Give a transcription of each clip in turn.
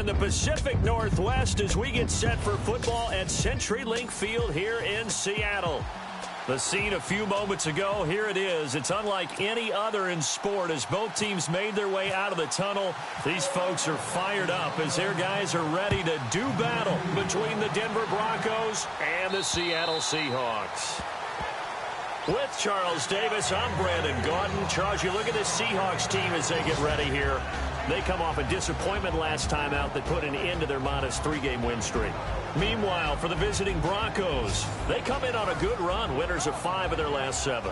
in the Pacific Northwest as we get set for football at CenturyLink Field here in Seattle. The scene a few moments ago, here it is. It's unlike any other in sport as both teams made their way out of the tunnel. These folks are fired up as their guys are ready to do battle between the Denver Broncos and the Seattle Seahawks. With Charles Davis, I'm Brandon Gaudin. Charles, you look at this Seahawks team as they get ready here. They come off a disappointment last time out that put an end to their modest 3-game win streak. Meanwhile, for the visiting Broncos, they come in on a good run, winners of 5 of their last 7.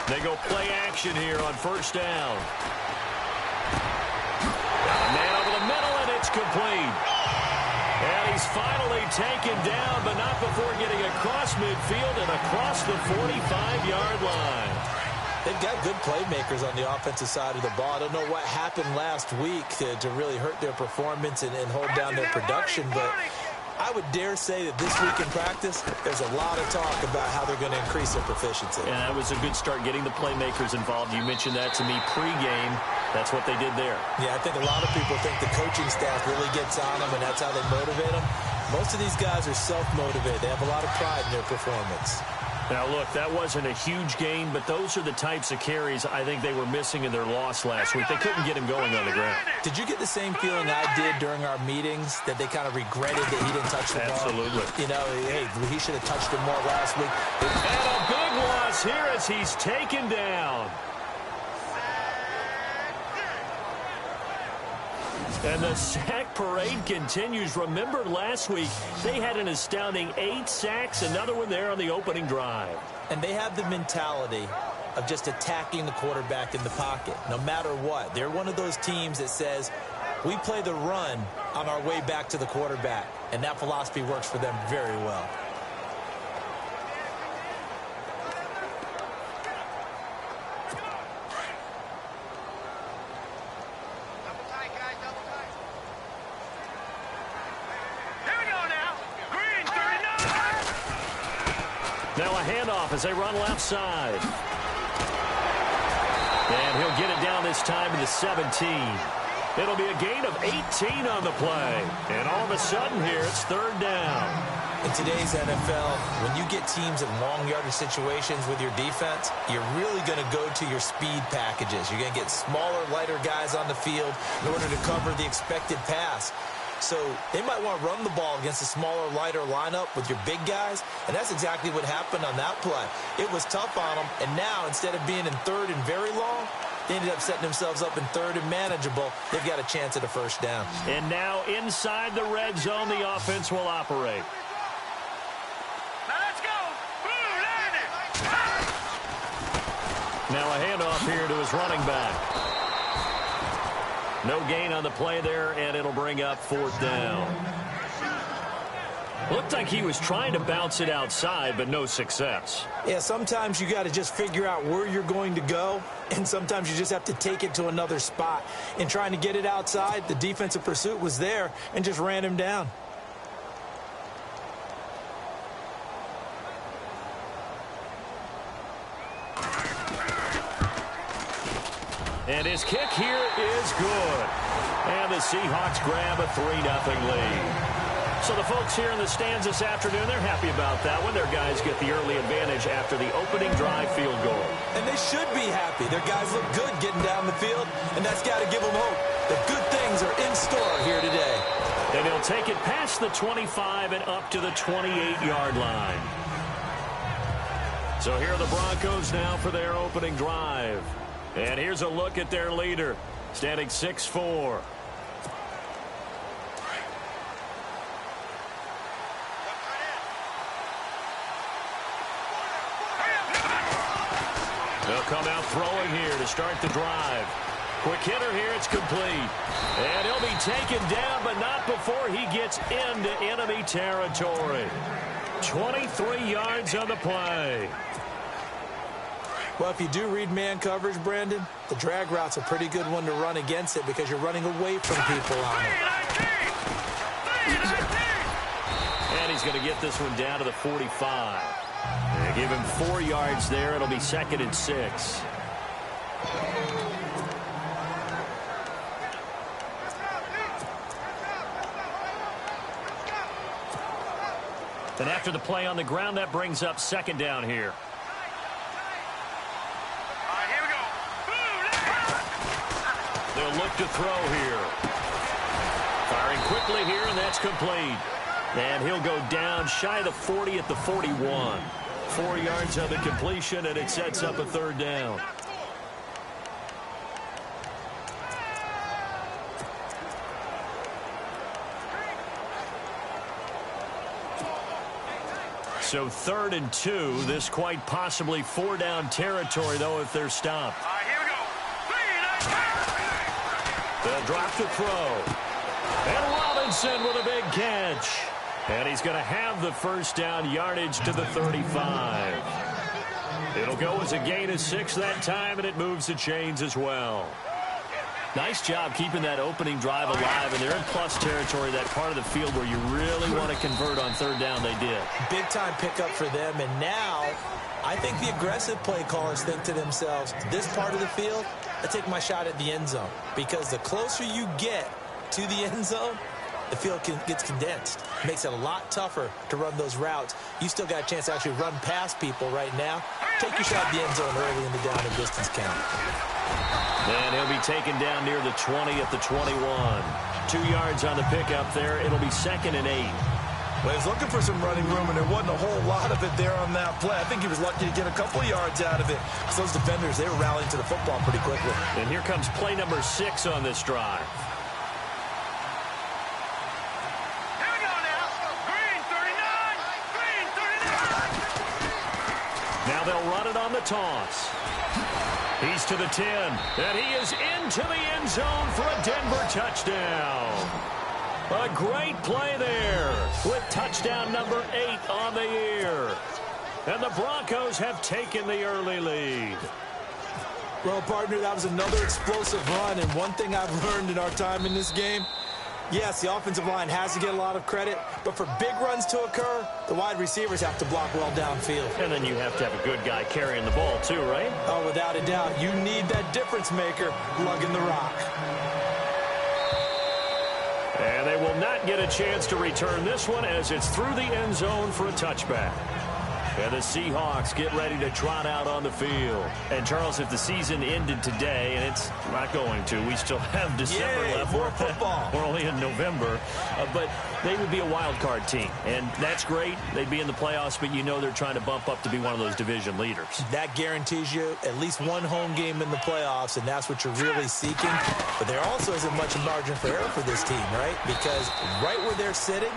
They go play action here on first down. Got a man over the middle, and it's complete. And he's finally taken down, but not before getting across midfield and across the 45-yard line. They've got good playmakers on the offensive side of the ball. I don't know what happened last week to really hurt their performance and hold down their production, but I would dare say that this week in practice, there's a lot of talk about how they're going to increase their proficiency. Yeah, that was a good start getting the playmakers involved. You mentioned that to me pregame. That's what they did there. Yeah, I think a lot of people think the coaching staff really gets on them, and that's how they motivate them. Most of these guys are self-motivated. They have a lot of pride in their performance. Now, look, that wasn't a huge gain, but those are the types of carries I think they were missing in their loss last week. They couldn't get him going on the ground. Did you get the same feeling I did during our meetings, that they kind of regretted that he didn't touch the ball? Absolutely. You know, hey, he should have touched it more last week. And a big loss here as he's taken down. And the sack parade continues. Remember last week, they had an astounding 8 sacks, another one there on the opening drive. And they have the mentality of just attacking the quarterback in the pocket, no matter what. They're one of those teams that says, we play the run on our way back to the quarterback. And that philosophy works for them very well. Now a handoff as they run left side. And he'll get it down this time to the 17. It'll be a gain of 18 on the play. And all of a sudden here, it's 3rd down. In today's NFL, when you get teams in long yardage situations with your defense, you're really going to go to your speed packages. You're going to get smaller, lighter guys on the field in order to cover the expected pass. So they might want to run the ball against a smaller, lighter lineup with your big guys, and that's exactly what happened on that play. It was tough on them, and now instead of being in 3rd and very long, they ended up setting themselves up in 3rd and manageable. They've got a chance at a first down. And now inside the red zone, the offense will operate. Now let's go. Now a handoff here to his running back. No gain on the play there, and it'll bring up 4th down. Looked like he was trying to bounce it outside, but no success. Yeah, sometimes you got to just figure out where you're going to go, and sometimes you just have to take it to another spot. In trying to get it outside, the defensive pursuit was there and just ran him down. And his kick here is good. And the Seahawks grab a 3-0 lead. So the folks here in the stands this afternoon, they're happy about that one. Their guys get the early advantage after the opening drive field goal. And they should be happy. Their guys look good getting down the field, and that's got to give them hope. The good things are in store here today. And they'll take it past the 25 and up to the 28-yard line. So here are the Broncos now for their opening drive. And here's a look at their leader, standing 6'4". They'll come out throwing here to start the drive. Quick hitter here, it's complete. And he'll be taken down, but not before he gets into enemy territory. 23 yards on the play. Well, if you do read man coverage, Brandon, the drag route's a pretty good one to run against it because you're running away from people on it. And he's going to get this one down to the 45. They give him 4 yards there. It'll be 2nd and 6. And after the play on the ground, that brings up 2nd down here. They'll look to throw here. Firing quickly here, and that's complete. And he'll go down shy of the 40 at the 41. 4 yards on the completion, and it sets up a 3rd down. So 3rd and 2. This quite possibly 4-down territory, though, if they're stopped. Here we go. They'll drop to throw. And Robinson with a big catch. And he's going to have the 1st down yardage to the 35. It'll go as a gain of 6 that time, and it moves the chains as well. Nice job keeping that opening drive alive, and they're in plus territory, that part of the field where you really want to convert on 3rd down. They did. Big-time pickup for them, and now I think the aggressive play callers think to themselves, this part of the field, I take my shot at the end zone, because the closer you get to the end zone, the field gets condensed. Makes it a lot tougher to run those routes. You still got a chance to actually run past people right now. Take your shot at the end zone early in the down and distance count. And he'll be taken down near the 20 at the 21. 2 yards on the pickup there. It'll be 2nd and 8. Well, he was looking for some running room, and there wasn't a whole lot of it there on that play. I think he was lucky to get a couple of yards out of it. So those defenders, they were rallying to the football pretty quickly. And here comes play number 6 on this drive. Here we go now. Green 39. Green 39. Now they'll run it on the toss. He's to the 10, and he is into the end zone for a Denver touchdown. A great play there with touchdown number 8 on the year. And the Broncos have taken the early lead. Well, partner, that was another explosive run, and one thing I've learned in our time in this game, yes, the offensive line has to get a lot of credit, but for big runs to occur, the wide receivers have to block well downfield. And then you have to have a good guy carrying the ball too, right? Oh, without a doubt. You need that difference maker lugging the rock. And they will not get a chance to return this one as it's through the end zone for a touchback. And the Seahawks get ready to trot out on the field. And, Charles, if the season ended today, and it's not going to, we still have December left. More football. We're only in November. But they would be a wild card team. And that's great. They'd be in the playoffs, but you know they're trying to bump up to be one of those division leaders. That guarantees you at least one home game in the playoffs, and that's what you're really seeking. But there also isn't much margin for error for this team, right? Because right where they're sitting,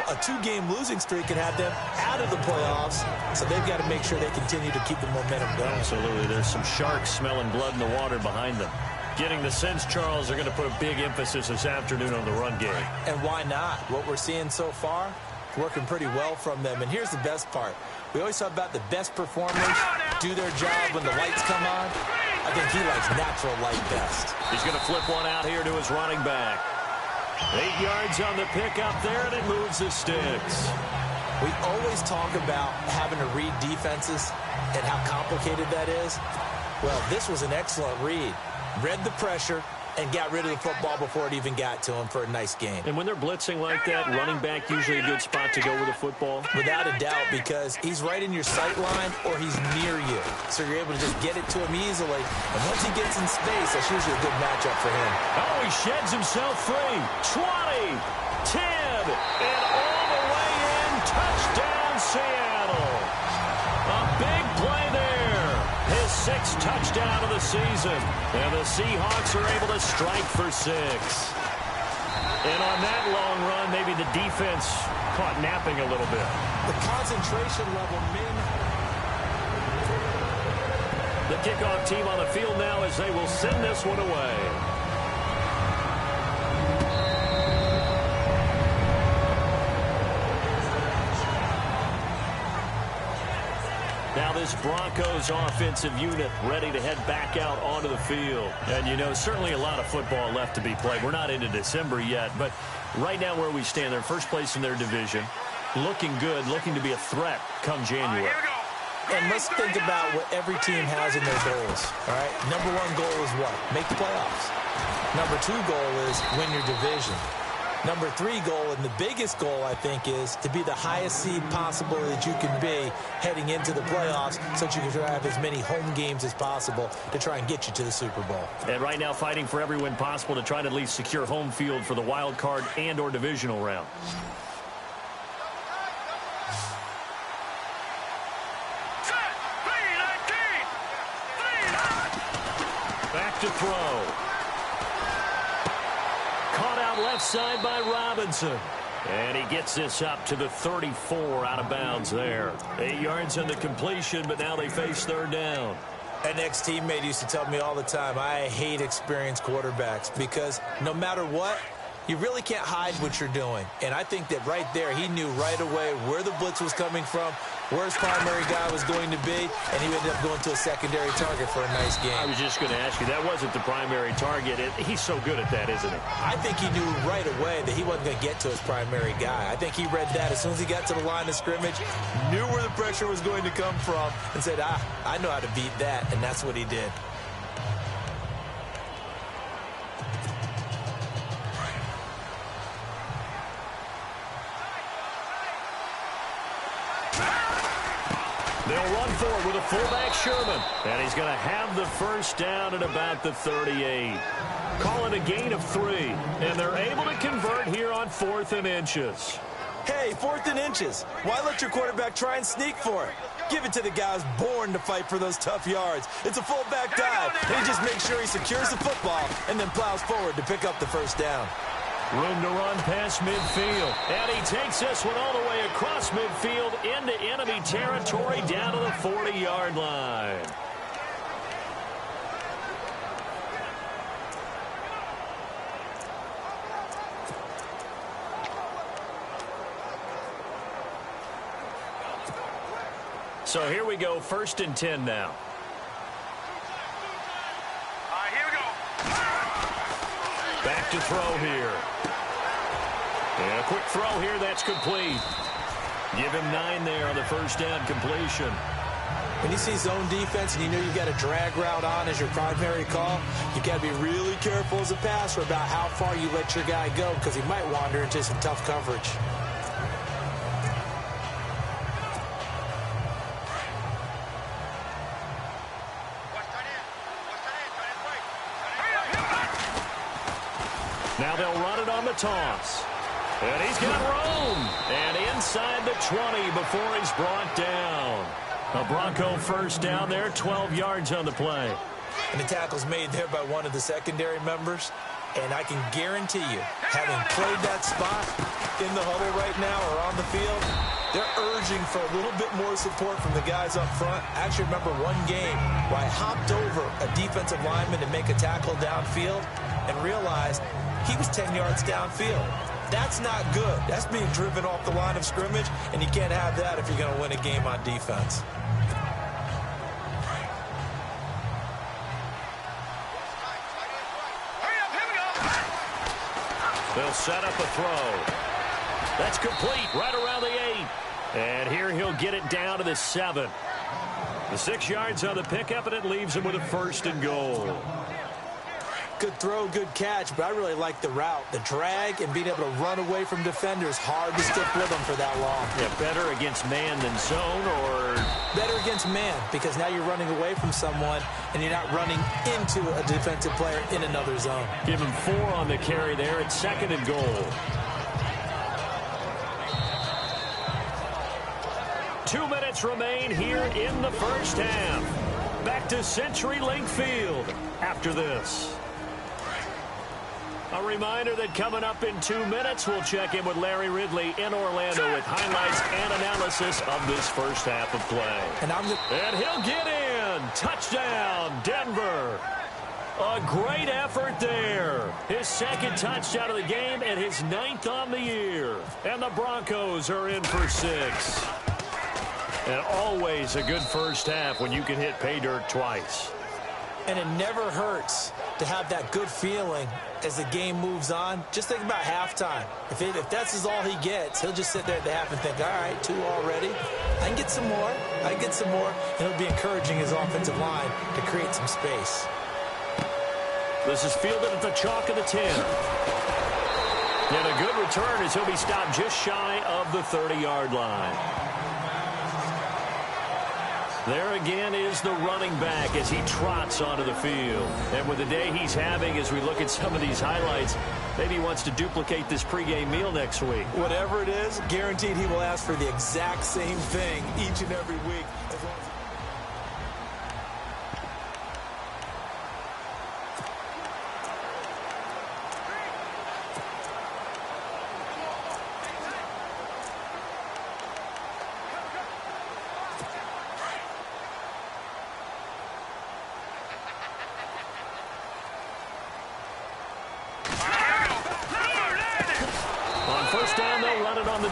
a 2-game losing streak could have them out of the playoffs, so they've got to make sure they continue to keep the momentum going. Absolutely. There's some sharks smelling blood in the water behind them. Getting the sense, Charles, they're going to put a big emphasis this afternoon on the run game. And why not? What we're seeing so far, working pretty well from them. And here's the best part. We always talk about the best performers do their job when the lights come on. I think he likes natural light best. He's going to flip one out here to his running back. 8 yards on the pickup there, and it moves the sticks. We always talk about having to read defenses and how complicated that is. Well, this was an excellent read. Read the pressure and got rid of the football before it even got to him for a nice game. And when they're blitzing like that, running back usually a good spot to go with the football? Without a doubt, because he's right in your sight line or he's near you. So you're able to just get it to him easily. And once he gets in space, that's usually a good matchup for him. Oh, he sheds himself free. 20, 10, and all the way in. Touchdown, Seattle. A big play there. His 6th touchdown of the season. And the Seahawks are able to strike for 6. And on that long run, maybe the defense caught napping a little bit. The concentration level, The kickoff team on the field now as they will send this one away. Now Now this Broncos offensive unit ready to head back out onto the field. And, you know, certainly a lot of football left to be played. We're not into December yet, but right now where we stand, they're first place in their division, looking good, looking to be a threat come January. And let's think about what every team has in their goals, all right? Number one goal is what? Make the playoffs. Number two goal is win your division. Number three goal, and the biggest goal, I think, is to be the highest seed possible that you can be heading into the playoffs so that you can have as many home games as possible to try and get you to the Super Bowl. And right now fighting for every win possible to try to at least secure home field for the wild card and or divisional round. Back to throw. Caught out left side by Robinson. And he gets this up to the 34 out of bounds there. 8 yards on the completion, but now they face third down. An ex-teammate used to tell me all the time, I hate experienced quarterbacks because no matter what, you really can't hide what you're doing. And I think that right there, he knew right away where the blitz was coming from, where his primary guy was going to be, and he ended up going to a secondary target for a nice game. I was just going to ask you, that wasn't the primary target. He's so good at that, isn't he? I think he knew right away that he wasn't going to get to his primary guy. I think he read that as soon as he got to the line of scrimmage, knew where the pressure was going to come from, and said, I know how to beat that, and that's what he did. They'll run for it with a fullback, Sherman. And he's going to have the first down at about the 38. Call it a gain of 3. And they're able to convert here on 4th and inches. Hey, 4th and inches. Why let your quarterback try and sneak for it? Give it to the guy who's born to fight for those tough yards. It's a fullback dive. And he just makes sure he secures the football and then plows forward to pick up the first down. Room to run past midfield. And he takes this one all the way across midfield into enemy territory down to the 40-yard line. So here we go, 1st and 10 now. All right, here we go. Back to throw here. And a quick throw here, that's complete. Give him 9 there on the first down completion. When you see zone defense and you know you've got a drag route on as your primary call, you've got to be really careful as a passer about how far you let your guy go because he might wander into some tough coverage. Now they'll run it on the toss. And he's got room. And inside the 20 before he's brought down. A Bronco first down there, 12 yards on the play. And the tackle's made there by one of the secondary members. And I can guarantee you, having played that spot in the huddle right now or on the field, they're urging for a little bit more support from the guys up front. I actually remember one game where I hopped over a defensive lineman to make a tackle downfield and realized he was 10 yards downfield. That's not good. That's being driven off the line of scrimmage, and you can't have that if you're going to win a game on defense. They'll set up a throw. That's complete right around the 8. And here he'll get it down to the 7. The 6 yards on the pickup, and it leaves him with a 1st and goal. Good throw, good catch, but I really like the route. The drag and being able to run away from defenders, hard to stick with them for that long. Yeah, better against man than zone, or better against man, because now you're running away from someone and you're not running into a defensive player in another zone. Give him 4 on the carry there at 2nd and goal. 2 minutes remain here in the first half. Back to CenturyLink Field after this. A reminder that coming up in 2 minutes, we'll check in with Larry Ridley in Orlando with highlights and analysis of this first half of play. And he'll get in. Touchdown, Denver. A great effort there. His 2nd touchdown of the game and his 9th on the year. And the Broncos are in for 6. And always a good first half when you can hit pay dirt twice. And it never hurts to have that good feeling as the game moves on. Just think about halftime. If that's all he gets, he'll just sit there at the half and think, all right, 2 already. I can get some more. I can get some more. And he'll be encouraging his offensive line to create some space. This is fielded at the chalk of the 10. And a good return as he'll be stopped just shy of the 30-yard line. There again is the running back as he trots onto the field. And with the day he's having, as we look at some of these highlights, maybe he wants to duplicate this pregame meal next week. Whatever it is, guaranteed he will ask for the exact same thing each and every week. As long as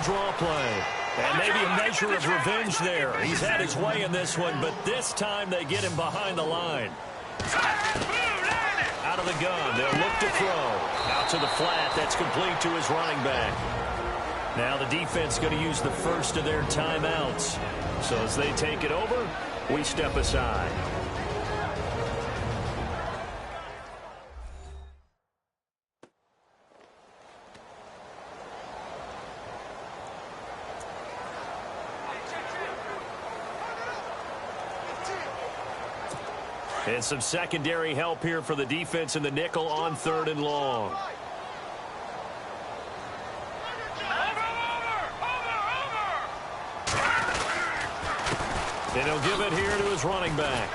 draw play. And maybe a measure of revenge there. He's had his way in this one, but this time they get him behind the line. Out of the gun, they'll look to throw. Out to the flat, that's complete to his running back. Now the defense going to use the first of their timeouts. So as they take it over, we step aside. And some secondary help here for the defense in the nickel on 3rd and long. And he'll give it here to his running back.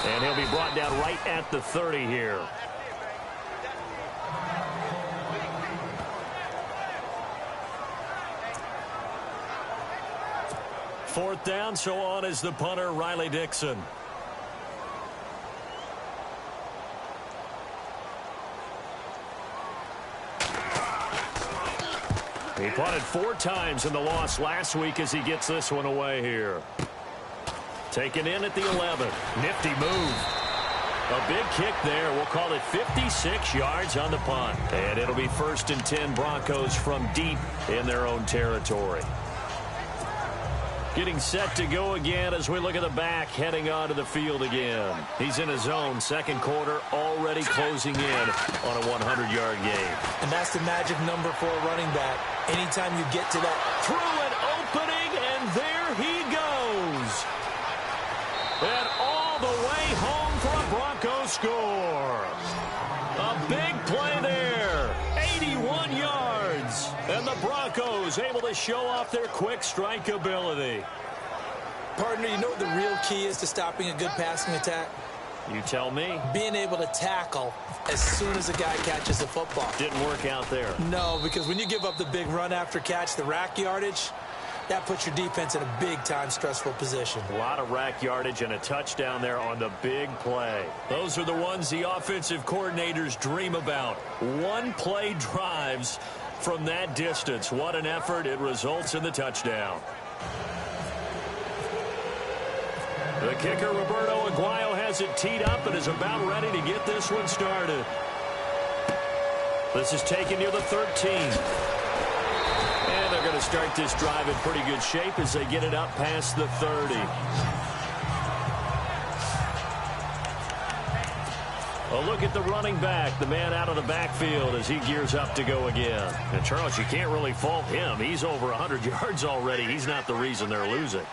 And he'll be brought down right at the 30 here. Fourth down, so on is the punter, Riley Dixon. He punted 4 times in the loss last week as he gets this one away here. Taken in at the 11. Nifty move. A big kick there. We'll call it 56 yards on the punt. And it'll be 1st and 10 Broncos from deep in their own territory. Getting set to go again as we look at the back heading onto the field again. He's in his own second quarter, already closing in on a 100-yard game. And that's the magic number for a running back. Anytime you get to that. Through an opening, and there he goes. And all the way home for a Broncos score. A big play there. 81 yards. And the Broncos able to show off their quick strike ability. Partner, you know what the real key is to stopping a good passing attack? You tell me. Being able to tackle as soon as a guy catches the football. Didn't work out there. No, because when you give up the big run after catch, the rack yardage, that puts your defense in a big-time stressful position. A lot of rack yardage and a touchdown there on the big play. Those are the ones the offensive coordinators dream about. One-play drives from that distance. What an effort. It results in the touchdown. The kicker, Roberto Aguayo, has it teed up and is about ready to get this one started. This is taken near the 13. And they're going to start this drive in pretty good shape as they get it up past the 30. A look at the running back, the man out of the backfield as he gears up to go again. And, Charles, you can't really fault him. He's over 100 yards already. He's not the reason they're losing.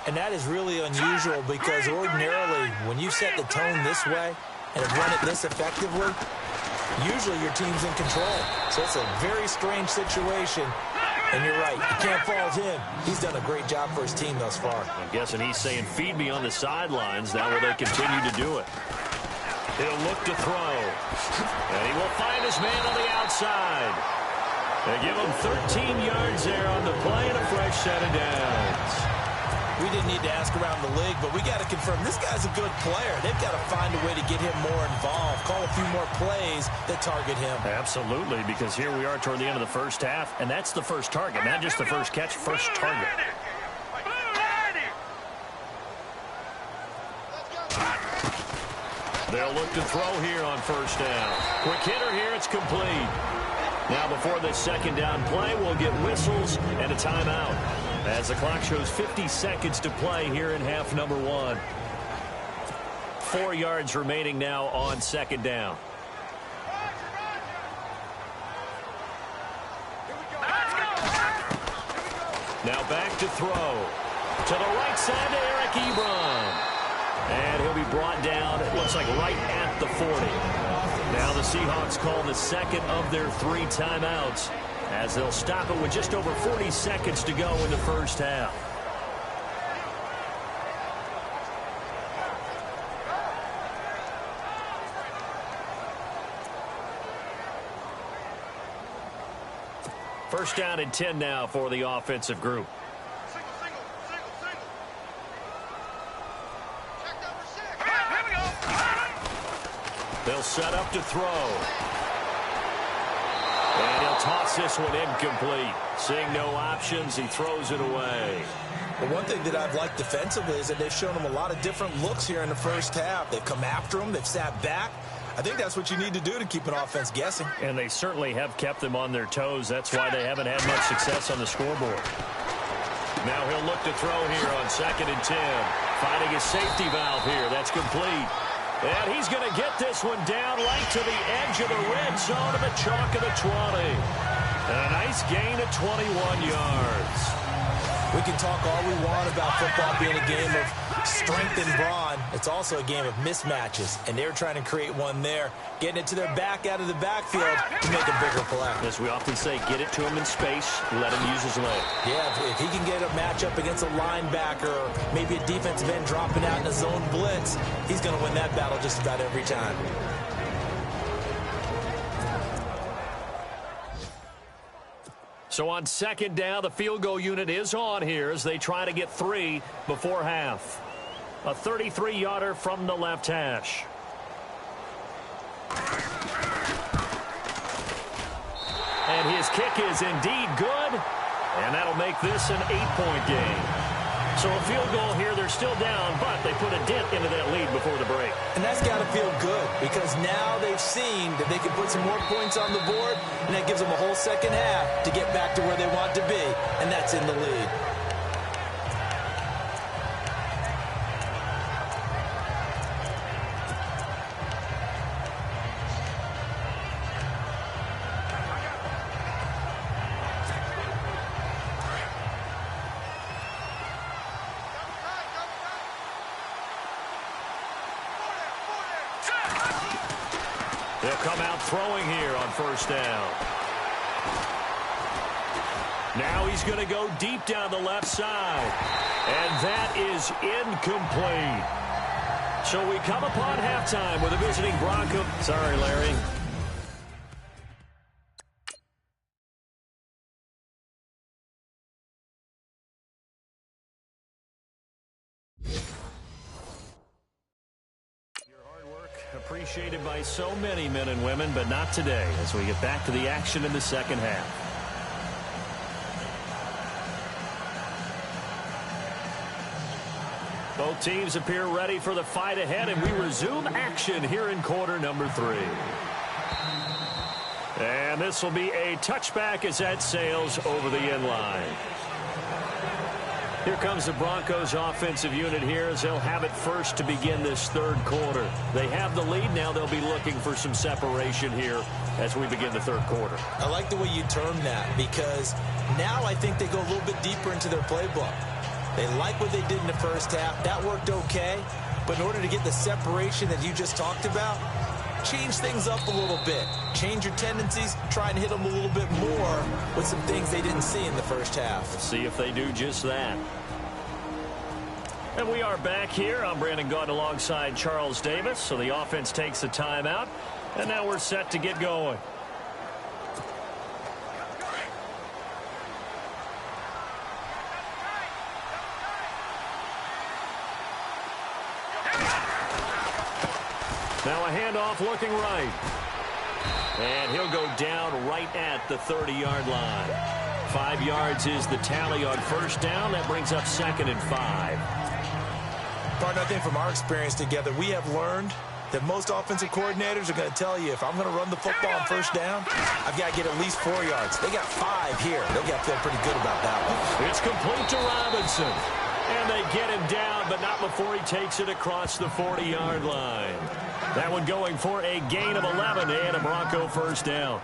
And that is really unusual because ordinarily when you set the tone this way and have run it this effectively, usually your team's in control. So it's a very strange situation. And you're right, you can't fault him. He's done a great job for his team thus far. I'm guessing he's saying, feed me on the sidelines. Now will they continue to do it? He'll look to throw. And he will find his man on the outside. They give him 13 yards there on the play and a fresh set of downs. We didn't need to ask around the league, but we got to confirm this guy's a good player. They've got to find a way to get him more involved, call a few more plays that target him. Absolutely, because here we are toward the end of the first half, and that's the first target, not just the first catch, first target. They'll look to throw here on first down. Quick hitter here. It's complete. Now before this second down play, we'll get whistles and a timeout as the clock shows 50 seconds to play here in half number 1. 4 yards remaining now on second down. Now back to throw. To the right side to Eric Ebron. And he'll be brought down, it looks like, right at the 40. Now the Seahawks call the second of their 3 timeouts as they'll stop it with just over 40 seconds to go in the first half. First down and 10 now for the offensive group. They'll set up to throw. And he'll toss this one incomplete. Seeing no options, he throws it away. Well, one thing that I've liked defensively is that they've shown him a lot of different looks here in the first half. They've come after him. They've sat back. I think that's what you need to do to keep an offense guessing. And they certainly have kept them on their toes. That's why they haven't had much success on the scoreboard. Now he'll look to throw here on second and 10. Finding his safety valve here. That's complete. And he's going to get this one down right to the edge of the red zone of the chalk of the 20. And a nice gain of 21 yards. We can talk all we want about football being a game of strength and brawn. It's also a game of mismatches, and they're trying to create one there, getting it to their back out of the backfield to make a bigger play. As we often say, get it to him in space, let him use his leg. Yeah, if he can get a matchup against a linebacker or maybe a defensive end dropping out in a zone blitz, he's going to win that battle just about every time. So on second down, the field goal unit is on here as they try to get 3 before half. A 33-yarder from the left hash. And his kick is indeed good, and that'll make this an 8-point game. So a field goal here, they're still down, but they put a dent into that lead before the break. And that's got to feel good because now they've seen that they can put some more points on the board, and that gives them a whole second half to get back to where they want to be, and that's in the lead. They'll come out throwing here on first down. Now he's going to go deep down the left side. And that is incomplete. So we come upon halftime with a visiting Bronco. Sorry, Larry. Appreciated by so many men and women, but not today as we get back to the action in the second half. Both teams appear ready for the fight ahead, and we resume action here in quarter number 3. And this will be a touchback as that sails over the end line. Here comes the Broncos offensive unit here as they'll have it first to begin this third quarter. They have the lead. Now they'll be looking for some separation here as we begin the third quarter. I like the way you term that because now I think they go a little bit deeper into their playbook. They like what they did in the first half. That worked okay. But in order to get the separation that you just talked about, change things up a little bit. Change your tendencies. Try and hit them a little bit more with some things they didn't see in the first half. Let's see if they do just that. And we are back here. I'm Brandon Gaunt alongside Charles Davis. So the offense takes a timeout. And now we're set to get going. Now a handoff looking right. And he'll go down right at the 30-yard line. 5 yards is the tally on first down. That brings up second and 5. Partner, I think from our experience together, we have learned that most offensive coordinators are going to tell you, if I'm going to run the football on first down, I've got to get at least 4 yards. They got 5 here. They'll got to feel pretty good about that one. It's complete to Robinson. And they get him down, but not before he takes it across the 40-yard line. That one going for a gain of 11 and a Bronco first down.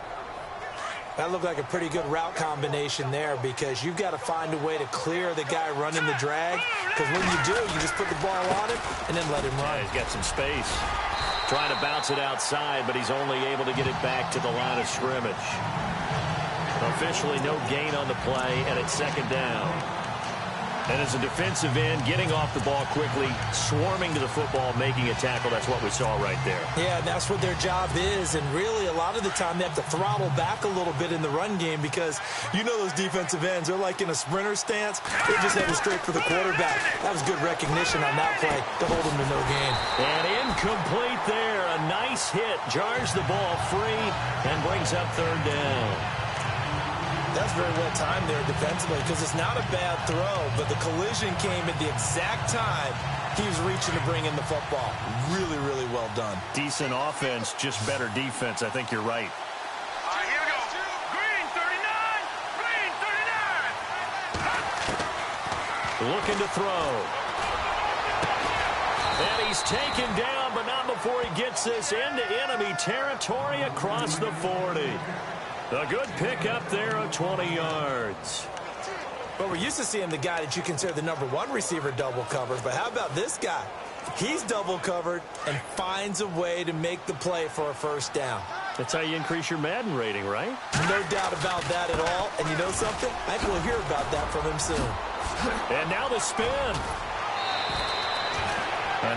That looked like a pretty good route combination there, because you've got to find a way to clear the guy running the drag, because when you do, you just put the ball on him and then let him run. Yeah, he's got some space. Trying to bounce it outside, but he's only able to get it back to the line of scrimmage. Officially no gain on the play, and it's second down. And as a defensive end, getting off the ball quickly, swarming to the football, making a tackle, that's what we saw right there. Yeah, that's what their job is, and really a lot of the time they have to throttle back a little bit in the run game, because you know those defensive ends, they're like in a sprinter stance. They're just heading straight for the quarterback. That was good recognition on that play to hold them to no gain. And incomplete there. A nice hit. Jars the ball free and brings up third down. That's very well timed there defensively, because it's not a bad throw, but the collision came at the exact time he was reaching to bring in the football. Really, really well done. Decent offense, just better defense. I think you're right. All right, here we go. Green 39. Green 39. Looking to throw. And he's taken down, but not before he gets this into enemy territory across the 40. A good pickup there of 20 yards. But we're used to seeing the guy that you consider the #1 receiver double covered. But how about this guy? He's double covered and finds a way to make the play for a first down. That's how you increase your Madden rating, right? No doubt about that at all. And you know something? I think we'll hear about that from him soon. And now the spin.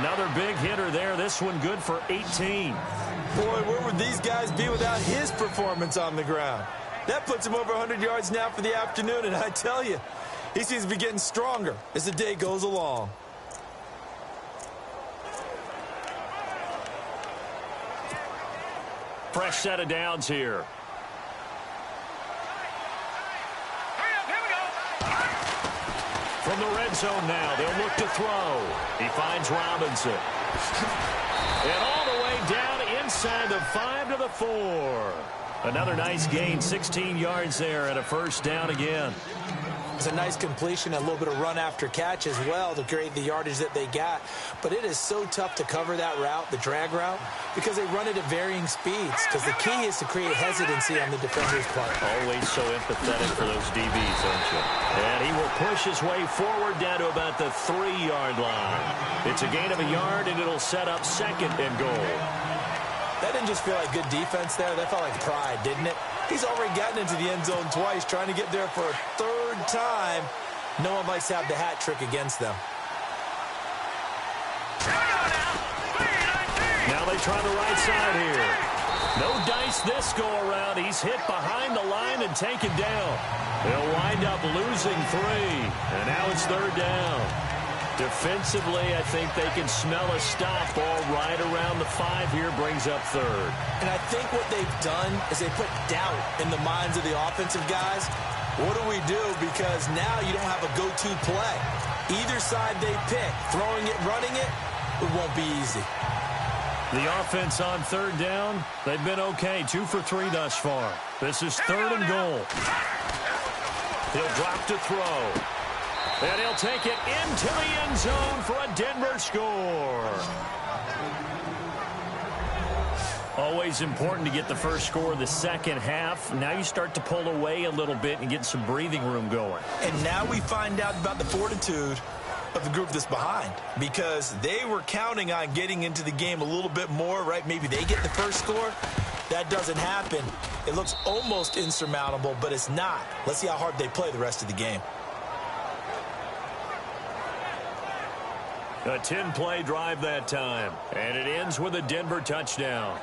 Another big hitter there. This one good for 18. Boy, where would these guys be without his performance on the ground? That puts him over 100 yards now for the afternoon, and I tell you, he seems to be getting stronger as the day goes along. Fresh set of downs here. Hurry up, here we go. From the red zone now, they'll look to throw. He finds Robinson. And all the way down inside the 5 to the 4. Another nice gain, 16 yards there, and a first down again. It's a nice completion, a little bit of run after catch as well to create the yardage that they got. But it is so tough to cover that route, the drag route, because they run it at varying speeds. Because the key is to create hesitancy on the defender's part. Always so empathetic for those DBs, aren't you? And he will push his way forward down to about the 3-yard line. It's a gain of a yard, and it'll set up second and goal. That didn't just feel like good defense there. That felt like pride, didn't it? He's already gotten into the end zone twice, trying to get there for a third time. No one likes to have the hat trick against them. Now they try the right side here. No dice this go around. He's hit behind the line and taken down. They'll wind up losing 3. And now it's third down. Defensively, I think they can smell a stop. Ball right around the 5 here, brings up third. And I think what they've done is they put doubt in the minds of the offensive guys. What do we do? Because now you don't have a go-to play. Either side they pick, throwing it, running it, it won't be easy. The offense on third down, they've been okay. 2 for 3 thus far. This is third and goal. He'll drop to throw. And he'll take it into the end zone for a Denver score. Always important to get the first score of the second half. Now you start to pull away a little bit and get some breathing room going. And now we find out about the fortitude of the group that's behind, because they were counting on getting into the game a little bit more, right? Maybe they get the first score. That doesn't happen. It looks almost insurmountable, but it's not. Let's see how hard they play the rest of the game. A 10-play drive that time, and it ends with a Denver touchdown.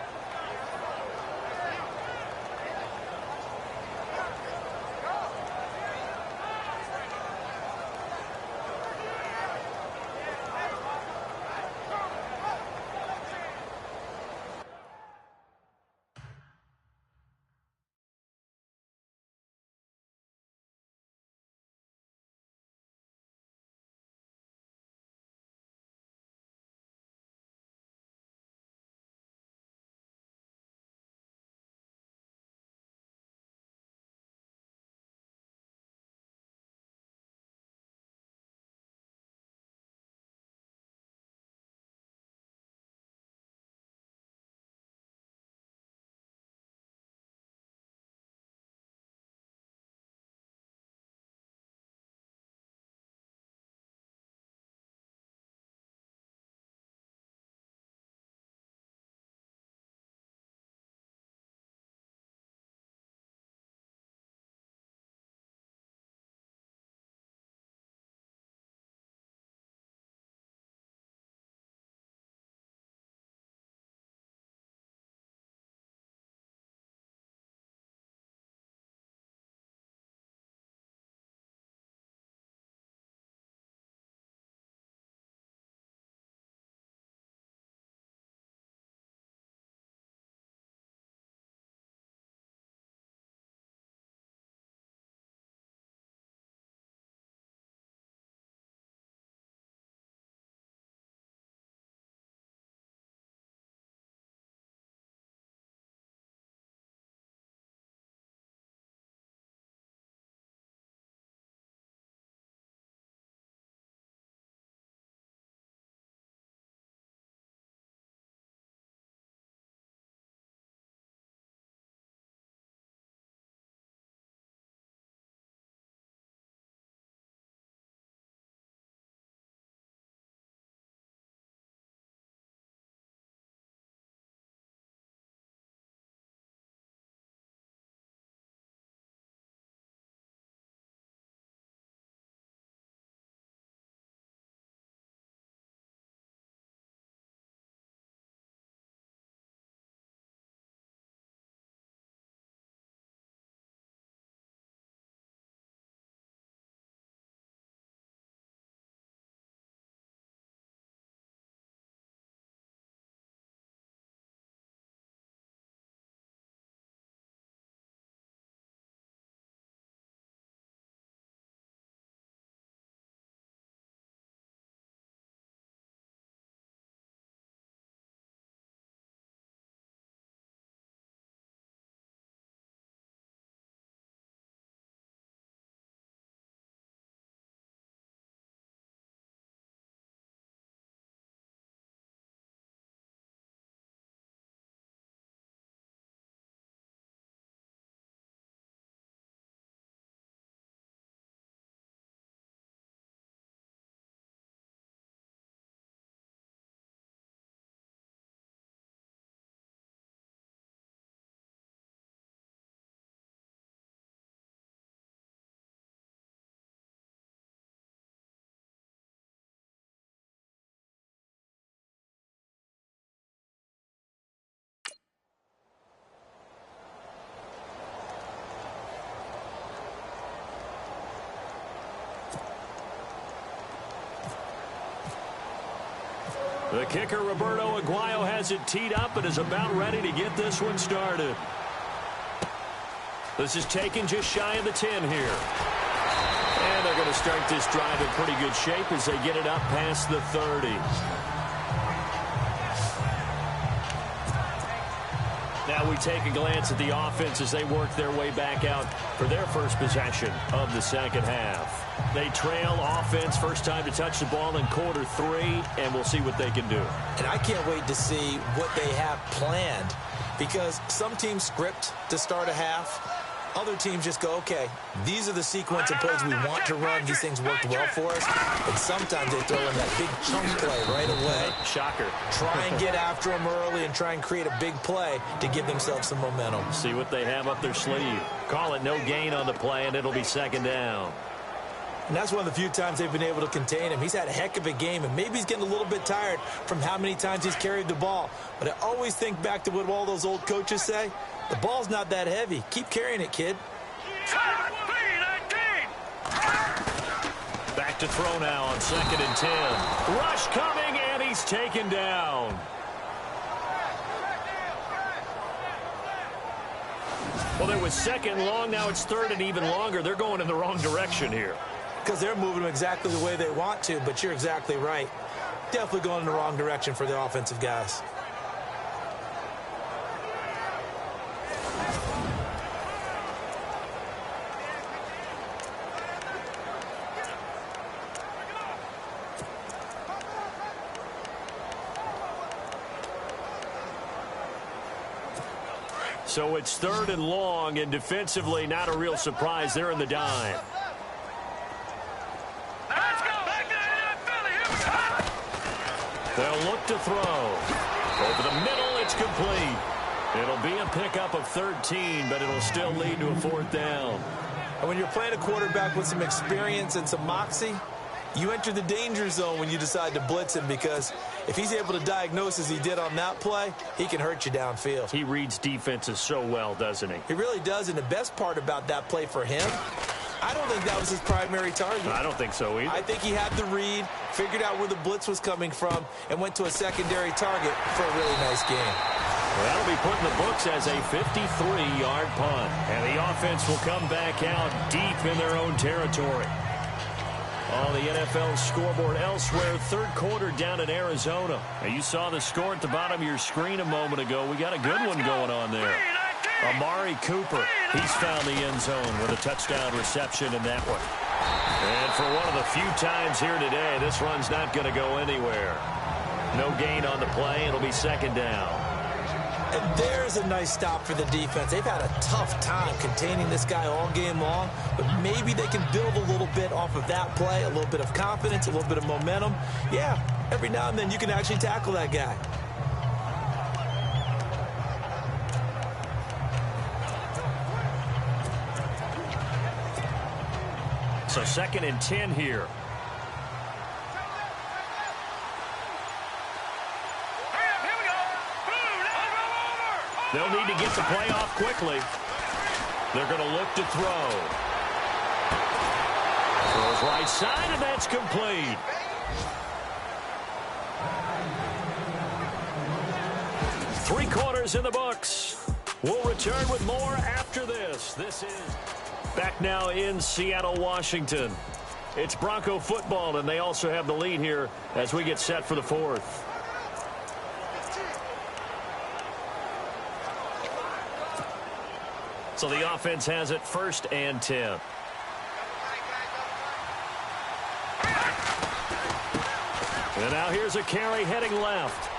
The kicker, Roberto Aguayo, has it teed up and is about ready to get this one started. This is taken just shy of the 10 here. And they're going to start this drive in pretty good shape as they get it up past the 30. Now we take a glance at the offense as they work their way back out for their first possession of the second half. They trail offense, first time to touch the ball in quarter 3, and we'll see what they can do. And I can't wait to see what they have planned, because some teams script to start a half. Other teams just go, okay, these are the sequence of plays we want to run. These things worked well for us. And sometimes they throw in that big chunk play right away. Shocker. Try and get after them early and try and create a big play to give themselves some momentum. See what they have up their sleeve. Call it no gain on the play, and it'll be second down. And that's one of the few times they've been able to contain him. He's had a heck of a game, and maybe he's getting a little bit tired from how many times he's carried the ball. But I always think back to what all those old coaches say. The ball's not that heavy. Keep carrying it, kid. Back to throw now on 2nd and 10. Rush coming, and he's taken down. Well, there was 2nd and long. Now it's 3rd and even longer. They're going in the wrong direction here. Because they're moving them exactly the way they want to, but you're exactly right. Definitely going in the wrong direction for the offensive guys. So it's 3rd and long, and defensively, not a real surprise. They're in the dime. Let's go. Back to Philly. Here we go. They'll look to throw. Over the middle, it's complete. It'll be a pickup of 13, but it'll still lead to a 4th down. And when you're playing a quarterback with some experience and some moxie, you enter the danger zone when you decide to blitz him, because if he's able to diagnose as he did on that play, he can hurt you downfield. He reads defenses so well, doesn't he? He really does, and the best part about that play for him, I don't think that was his primary target. I don't think so either. I think he had the read, figured out where the blitz was coming from, and went to a secondary target for a really nice game. Well, that'll be put in the books as a 53-yard punt. And the offense will come back out deep in their own territory. On the NFL scoreboard elsewhere, 3rd quarter down in Arizona. Now, you saw the score at the bottom of your screen a moment ago. We got a good one going on there. Amari Cooper, he's found the end zone with a touchdown reception in that one. And for one of the few times here today, this run's not going to go anywhere. No gain on the play. It'll be 2nd down. And there's a nice stop for the defense. They've had a tough time containing this guy all game long, but maybe they can build a little bit off of that play, a little bit of confidence, a little bit of momentum. Yeah, every now and then you can actually tackle that guy. So 2nd and 10 here. They'll need to get the play off quickly. They're going to look to throw. Throws right side, and that's complete. Three quarters in the books. We'll return with more after this. This is back now in Seattle, Washington. It's Bronco football, and they also have the lead here as we get set for the 4th. So the offense has it 1st and 10. And now here's a carry heading left.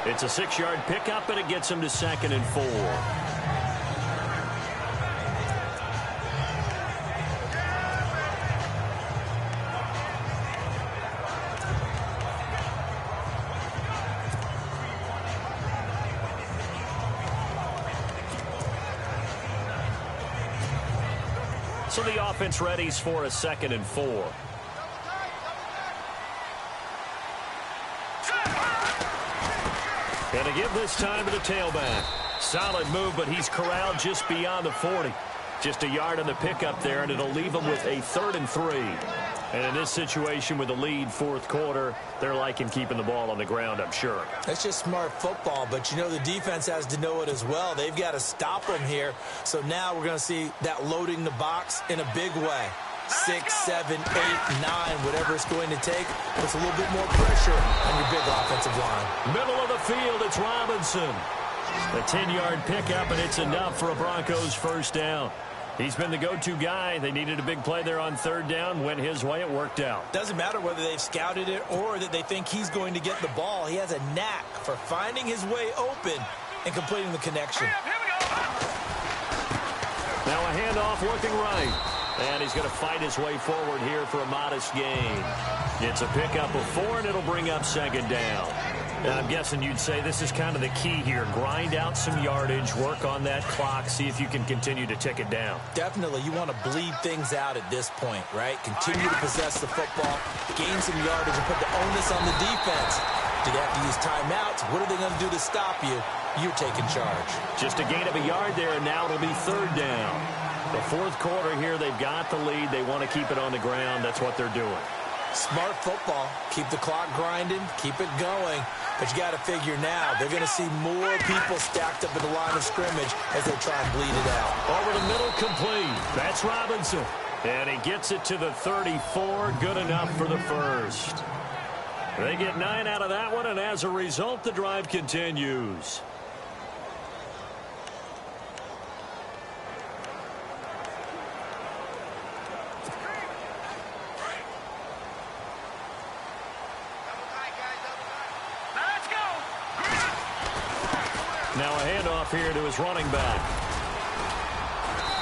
It's a 6-yard pickup, and it gets him to 2nd and 4. So the offense readies for a 2nd and 4. Gonna give this time to the tailback. Solid move, but he's corralled just beyond the 40. Just a yard on the pickup there, and it'll leave him with a 3rd and 3. And in this situation with the lead fourth quarter, they're liking keeping the ball on the ground, I'm sure. That's just smart football, but you know the defense has to know it as well. They've got to stop them here. So now we're going to see that loading the box in a big way. 6, 7, 8, 9, whatever it's going to take, puts a little bit more pressure on your big offensive line. Middle of the field, it's Robinson. A 10-yard pickup, and it's enough for a Broncos first down. He's been the go-to guy. They needed a big play there on third down. Went his way. It worked out. Doesn't matter whether they've scouted it or that they think he's going to get the ball. He has a knack for finding his way open and completing the connection. Now a handoff working right. And he's going to fight his way forward here for a modest gain. It's a pickup of 4, and it'll bring up second down. And I'm guessing you'd say this is kind of the key here. Grind out some yardage, work on that clock, see if you can continue to tick it down. Definitely. You want to bleed things out at this point, right? Continue to possess the football, gain some yardage, and put the onus on the defense. Do they have to use timeouts? What are they going to do to stop you? You're taking charge. Just a gain of a yard there, and now it'll be third down. The fourth quarter here, they've got the lead. They want to keep it on the ground. That's what they're doing. Smart football. Keep the clock grinding. Keep it going. But you got to figure now, they're going to see more people stacked up at the line of scrimmage as they try and bleed it out. Over the middle, complete. That's Robinson. And he gets it to the 34. Good enough for the first. They get 9 out of that one, and as a result, the drive continues. Now a handoff here to his running back.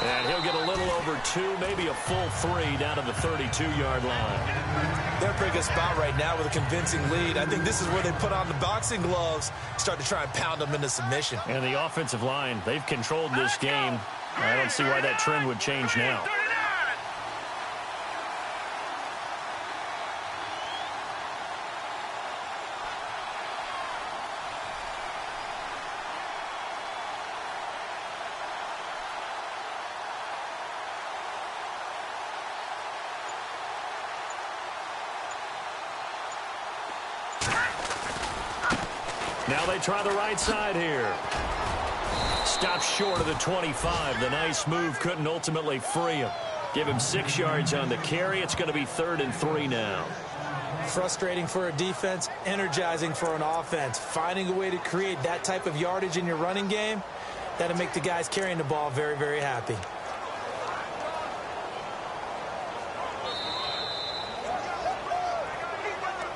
And he'll get a little over 2, maybe a full 3 down to the 32-yard line. They're in a pretty good spot right now with a convincing lead. I think this is where they put on the boxing gloves, start to try and pound them into submission. And the offensive line, they've controlled this game. I don't see why that trend would change now. Now they try the right side here. Stops short of the 25. The nice move couldn't ultimately free him. Give him 6 yards on the carry. It's going to be 3rd and 3 now. Frustrating for a defense, energizing for an offense. Finding a way to create that type of yardage in your running game, that'll make the guys carrying the ball very, very happy.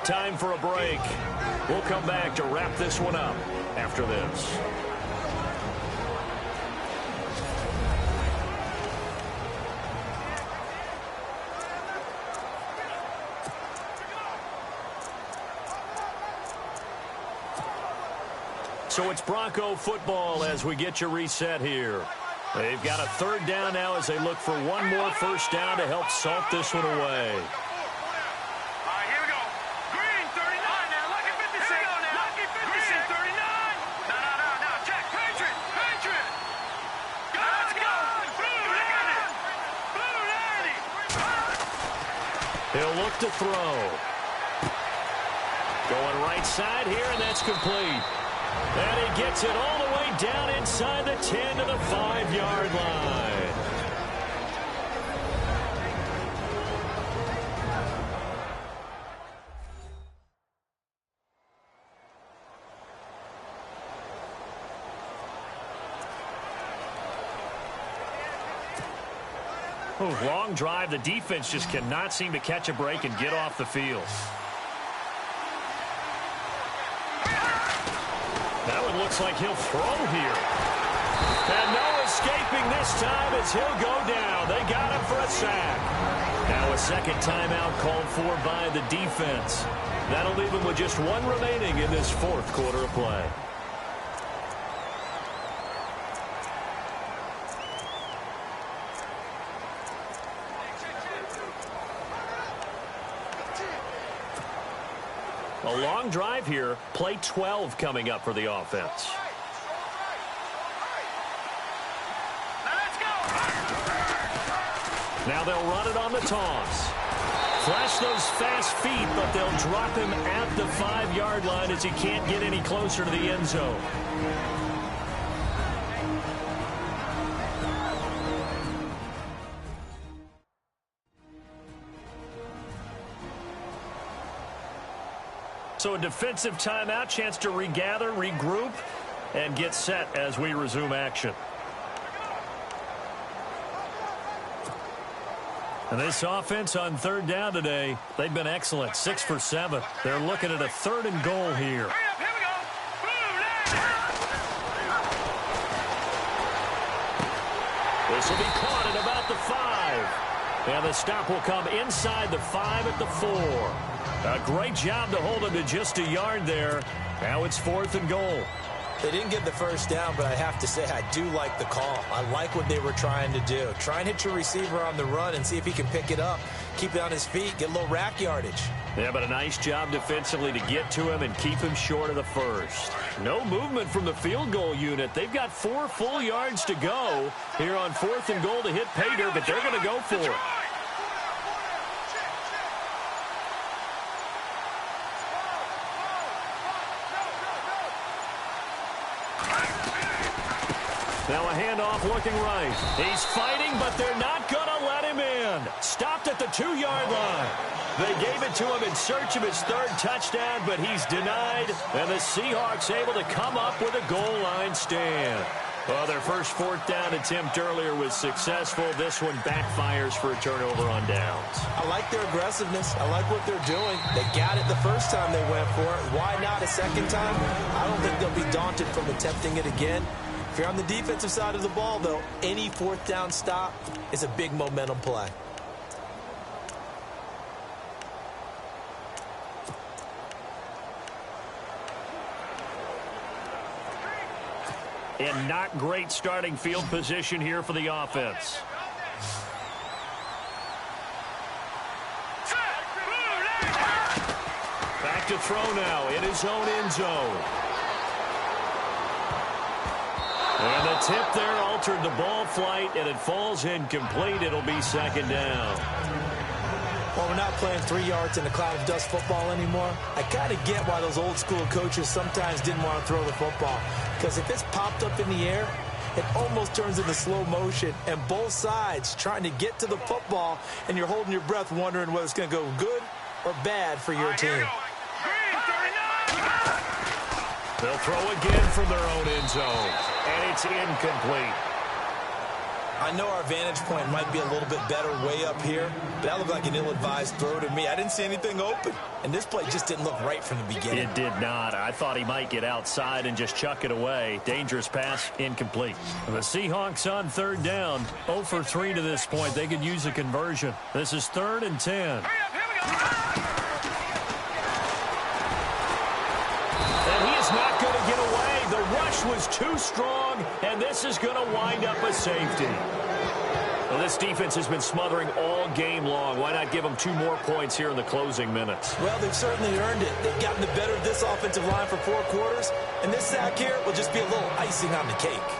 Time for a break. We'll come back to wrap this one up after this. So it's Bronco football as we get you reset here. They've got a 3rd down now as they look for one more first down to help salt this one away. He'll look to throw. Going right side here, and that's complete. And he gets it all the way down inside the 10 to the 5-yard line. Long drive. The defense just cannot seem to catch a break and get off the field. That one looks like he'll throw here. And no escaping this time as he'll go down. They got him for a sack. Now a second timeout called for by the defense. That'll leave him with just 1 remaining in this 4th quarter of play. A long drive here. Play 12 coming up for the offense. Now they'll run it on the toss. Flash those fast feet, but they'll drop him at the 5-yard line as he can't get any closer to the end zone. So a defensive timeout, chance to regather, regroup, and get set as we resume action. And this offense on third down today, they've been excellent, 6 for 7. They're looking at a 3rd and goal here. This will be caught at about the 5. And the stop will come inside the 5 at the 4. A great job to hold him to just a yard there. Now it's 4th and goal. They didn't get the first down, but I have to say I do like the call. I like what they were trying to do. Try and hit your receiver on the run and see if he can pick it up, keep it on his feet, get a little rack yardage. Yeah, but a nice job defensively to get to him and keep him short of the first. No movement from the field goal unit. They've got 4 full yards to go here on 4th and goal to hit pay dirt, but they're going to go for it. Now a handoff looking right. He's fighting, but they're not going to let him in. Stopped at the 2-yard line. They gave it to him in search of his 3rd touchdown, but he's denied. And the Seahawks able to come up with a goal line stand. Well, their first 4th down attempt earlier was successful. This one backfires for a turnover on downs. I like their aggressiveness. I like what they're doing. They got it the first time they went for it. Why not a second time? I don't think they'll be daunted from attempting it again. If you're on the defensive side of the ball, though, any 4th down stop is a big momentum play. And not great starting field position here for the offense. Back to throw now in his own end zone. And the tip there altered the ball flight, and it falls incomplete. It'll be 2nd down. Well, we're not playing 3 yards in a cloud of dust football anymore. I kind of get why those old school coaches sometimes didn't want to throw the football. Because if it's popped up in the air, it almost turns into slow motion. And both sides trying to get to the football, and you're holding your breath wondering whether it's going to go good or bad for your team. They'll throw again from their own end zone. And it's incomplete. I know our vantage point might be a little bit better way up here, but that looked like an ill-advised throw to me. I didn't see anything open, and this play just didn't look right from the beginning. It did not. I thought he might get outside and just chuck it away. Dangerous pass, incomplete. The Seahawks on 3rd down, 0 for 3 to this point. They could use a conversion. This is 3rd and 10. And he is not going to get away. The rush was too strong, and this is going to wind up a safety. Well, this defense has been smothering all game long. Why not give them 2 more points here in the closing minutes? Well, they've certainly earned it. They've gotten the better of this offensive line for 4 quarters, and this sack here will just be a little icing on the cake.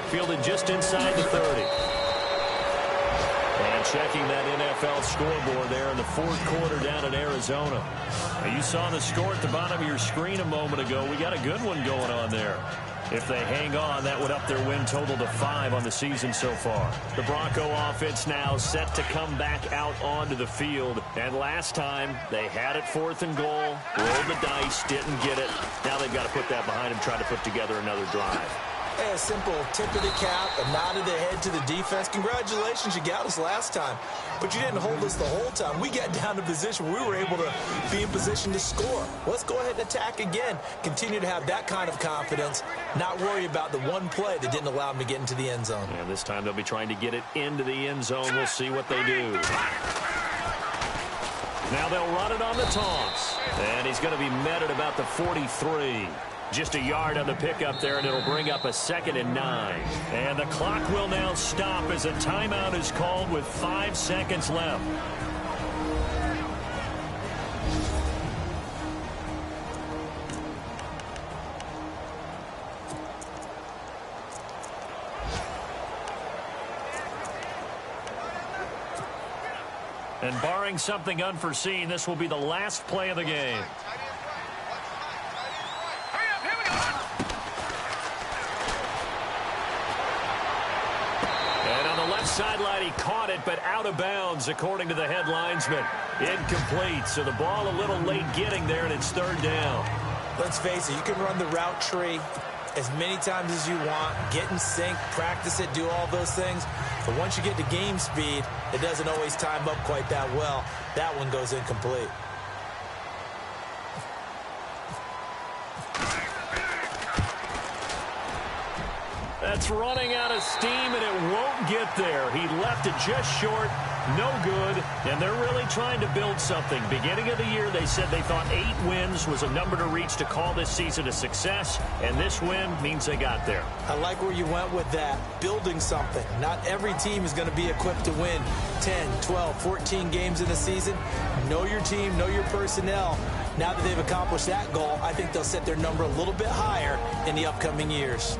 Fielded just inside the 30. And checking that NFL scoreboard there in the 4th quarter down in Arizona. Now, you saw the score at the bottom of your screen a moment ago. We got a good one going on there. If they hang on, that would up their win total to 5 on the season so far. The Bronco offense now set to come back out onto the field. And last time, they had it 4th and goal, rolled the dice, didn't get it. Now they've got to put that behind them, try to put together another drive. Hey, a simple tip of the cap, a nod of the head to the defense. Congratulations, you got us last time. But you didn't hold us the whole time. We got down to a position where we were able to be in position to score. Let's go ahead and attack again. Continue to have that kind of confidence. Not worry about the one play that didn't allow them to get into the end zone. And this time they'll be trying to get it into the end zone. We'll see what they do. Now they'll run it on the toss. And he's going to be met at about the 43. Just a yard on the pickup there, and it'll bring up a 2nd and 9. And the clock will now stop as a timeout is called with 5 seconds left. And barring something unforeseen, this will be the last play of the game. And on the left sideline, he caught it, but out of bounds, according to the head linesman. Incomplete, so the ball a little late getting there, and it's third down. Let's face it, you can run the route tree as many times as you want, get in sync, practice it, do all those things. But once you get to game speed, it doesn't always time up quite that well. That one goes incomplete. That's running out of steam, and it won't get there. He left it just short, no good, and they're really trying to build something. Beginning of the year, they said they thought 8 wins was a number to reach to call this season a success, and this win means they got there. I like where you went with that, building something. Not every team is going to be equipped to win 10, 12, 14 games in a season. Know your team, know your personnel. Now that they've accomplished that goal, I think they'll set their number a little bit higher in the upcoming years.